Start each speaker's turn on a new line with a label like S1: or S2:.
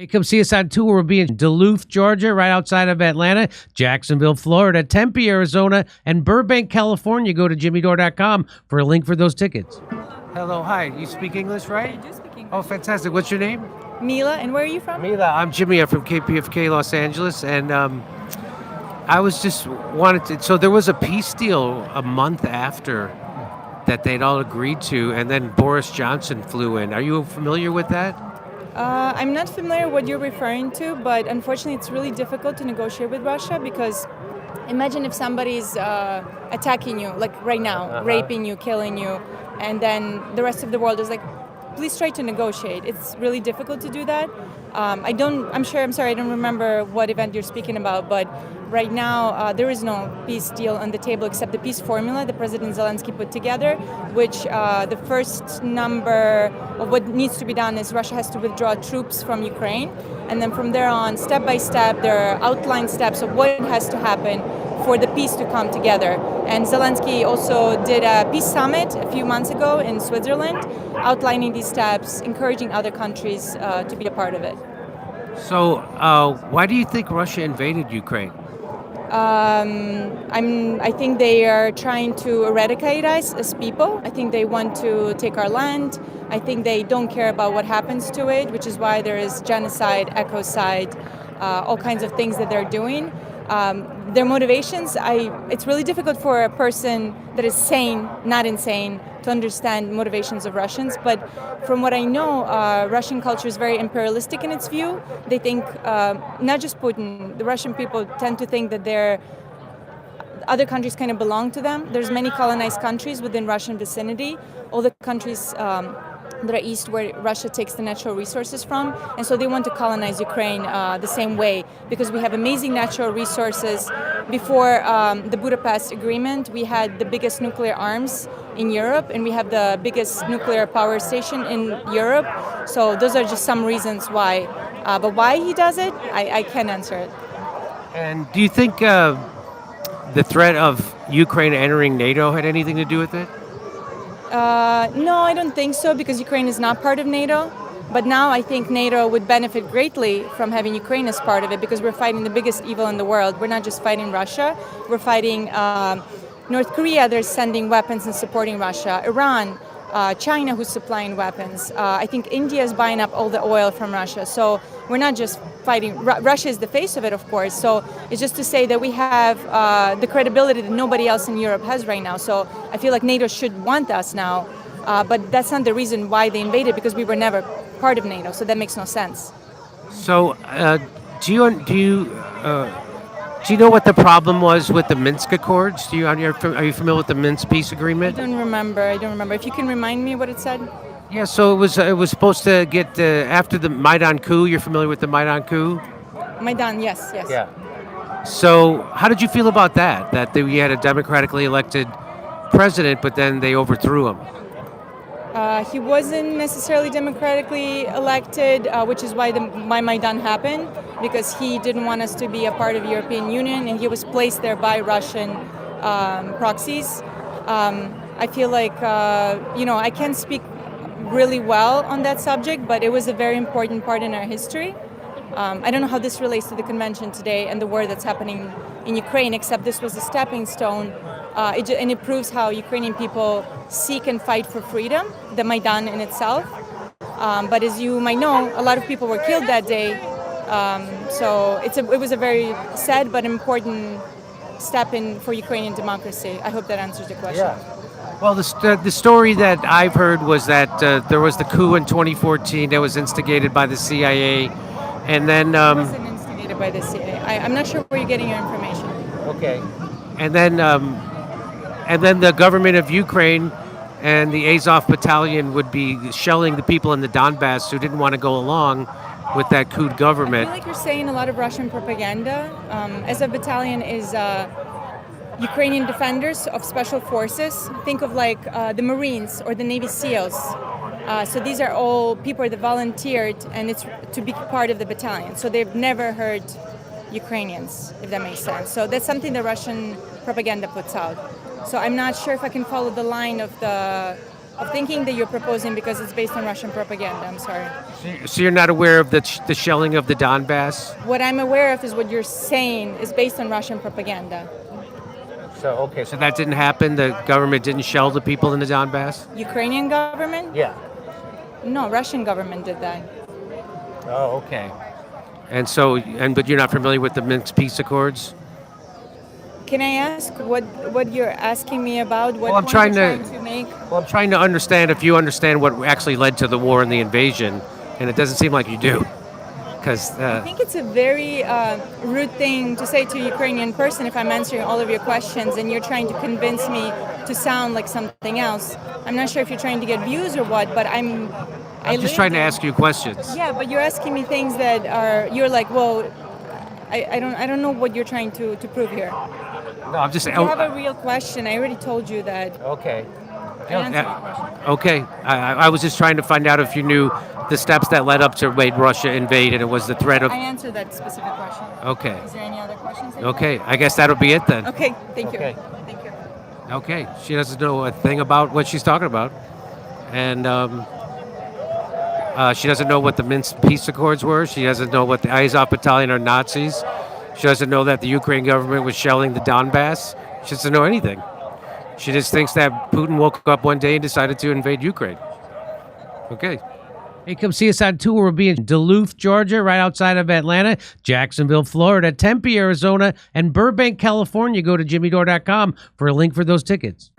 S1: Hey, come see us on tour. We'll be in Duluth, Georgia, right outside of Atlanta, Jacksonville, Florida, Tempe, Arizona, and Burbank, California. Go to jimmydore.com for a link for those tickets. Hello, hi. You speak English, right?
S2: I do speak English.
S1: Oh, fantastic. What's your name?
S2: Mila, and where are you from?
S1: Mila. I'm Jimmy. I'm from KPFK, Los Angeles, and I was just wanted to. So there was a peace deal a month after that they'd all agreed to, and then Boris Johnson flew in. Are you familiar with that?
S2: I'm not familiar what you're referring to, but unfortunately it's really difficult to negotiate with Russia because imagine if somebody's attacking you, like right now, raping you, killing you, and then the rest of the world is like, please try to negotiate. It's really difficult to do that. I'm sorry, I don't remember what event you're speaking about, but right now there is no peace deal on the table except the peace formula that President Zelensky put together, which the first number of what needs to be done is Russia has to withdraw troops from Ukraine, and then from there on, step by step, there are outlined steps of what has to happen for the peace to come together. And Zelensky also did a peace summit a few months ago in Switzerland, outlining these steps, encouraging other countries to be a part of it.
S1: So why do you think Russia invaded Ukraine?
S2: I think they are trying to eradicate us as people. I think they want to take our land. I think they don't care about what happens to it, which is why there is genocide, ecocide, all kinds of things that they're doing. Their motivations, it's really difficult for a person that is sane, not insane, to understand motivations of Russians. But from what I know, Russian culture is very imperialistic in its view. They think, not just Putin, the Russian people tend to think that other countries kind of belong to them. There's many colonized countries within Russian vicinity. All the countries that are east where Russia takes the natural resources from, and so they want to colonize Ukraine the same way because we have amazing natural resources. Before the Budapest Agreement, we had the biggest nuclear arms in Europe, and we have the biggest nuclear power station in Europe. So those are just some reasons why. But why he does it, I can't answer it.
S1: And do you think the threat of Ukraine entering NATO had anything to do with it?
S2: No, I don't think so, because Ukraine is not part of NATO. But now I think NATO would benefit greatly from having Ukraine as part of it, because we're fighting the biggest evil in the world. We're not just fighting Russia, we're fighting North Korea. They're sending weapons and supporting Russia. Iran, China, who's supplying weapons. I think India is buying up all the oil from Russia. So we're not just fighting. Russia is the face of it, of course. So it's just to say that we have the credibility that nobody else in Europe has right now. So I feel like NATO should want us now. But that's not the reason why they invaded, because we were never part of NATO. So that makes no sense.
S1: So do you know what the problem was with the Minsk Accords? Are you familiar with the Minsk peace agreement?
S2: I don't remember. If you can remind me what it said.
S1: Yeah, so it was supposed to get after the Maidan coup. You're familiar with the Maidan coup?
S2: Maidan, yes.
S1: Yeah. So how did you feel about that? That we had a democratically elected president, but then they overthrew him.
S2: He wasn't necessarily democratically elected, which is why Maidan happened, because he didn't want us to be a part of the European Union, and he was placed there by Russian proxies. I feel like, I can't speak really well on that subject, but it was a very important part in our history. I don't know how this relates to the convention today and the war that's happening in Ukraine, except this was a stepping stone. And it proves how Ukrainian people seek and fight for freedom, the Maidan in itself. But as you might know, a lot of people were killed that day. So it was a very sad but important step for Ukrainian democracy. I hope that answers the question.
S1: Yeah. Well, the story that I've heard was that there was the coup in 2014 that was instigated by the CIA, and then
S2: It wasn't instigated by the CIA. I'm not sure where you're getting your information.
S1: Okay. And then the government of Ukraine and the Azov battalion would be shelling the people in the Donbass who didn't want to go along with that coup government.
S2: I feel like you're saying a lot of Russian propaganda. Azov battalion is Ukrainian defenders of special forces. Think of like the Marines or the Navy SEALs. So these are all people that volunteered, and it's to be part of the battalion. So they've never heard Ukrainians, if that makes sense. So that's something the Russian propaganda puts out. So I'm not sure if I can follow the line of the of thinking that you're proposing because it's based on Russian propaganda. I'm sorry.
S1: So you're not aware of the shelling of the Donbass?
S2: What I'm aware of is what you're saying is based on Russian propaganda.
S1: So, okay. So that didn't happen? The government didn't shell the people in the Donbass?
S2: Ukrainian government?
S1: Yeah.
S2: No, Russian government did that.
S1: Oh, okay. And so, but you're not familiar with the Minsk peace accords?
S2: Can I ask what you're asking me about? What
S1: Well, I'm
S2: point
S1: trying
S2: you're
S1: to-
S2: trying to make?
S1: Well, I'm trying to understand if you understand what actually led to the war and the invasion, and it doesn't seem like you do. Because
S2: I think it's a very rude thing to say to a Ukrainian person if I'm answering all of your questions and you're trying to convince me to sound like something else. I'm not sure if you're trying to get views or what, but I'm
S1: just trying to ask you questions.
S2: Yeah, but you're asking me things that you're like, well, I don't know what you're trying to prove here.
S1: No, I'm just.
S2: If you have a real question, I already told you that.
S1: Okay.
S2: I answered your question.
S1: Okay. I was just trying to find out if you knew the steps that led up to Russia invade, and it was the threat of.
S2: I answered that specific question.
S1: Okay.
S2: Is there any other questions? that you
S1: Okay. I guess that'll be it then.
S2: have? Okay, thank you.
S1: Okay.
S2: Thank you.
S1: Okay. She doesn't know a thing about what she's talking about, and she doesn't know what the Minsk peace accords were. She doesn't know what the Azov battalion are Nazis. She doesn't know that the Ukraine government was shelling the Donbass. She doesn't know anything. She just thinks that Putin woke up one day and decided to invade Ukraine. Okay. Hey, come see us on tour. We'll be in Duluth, Georgia, right outside of Atlanta, Jacksonville, Florida, Tempe, Arizona, and Burbank, California. Go to jimmydore.com for a link for those tickets.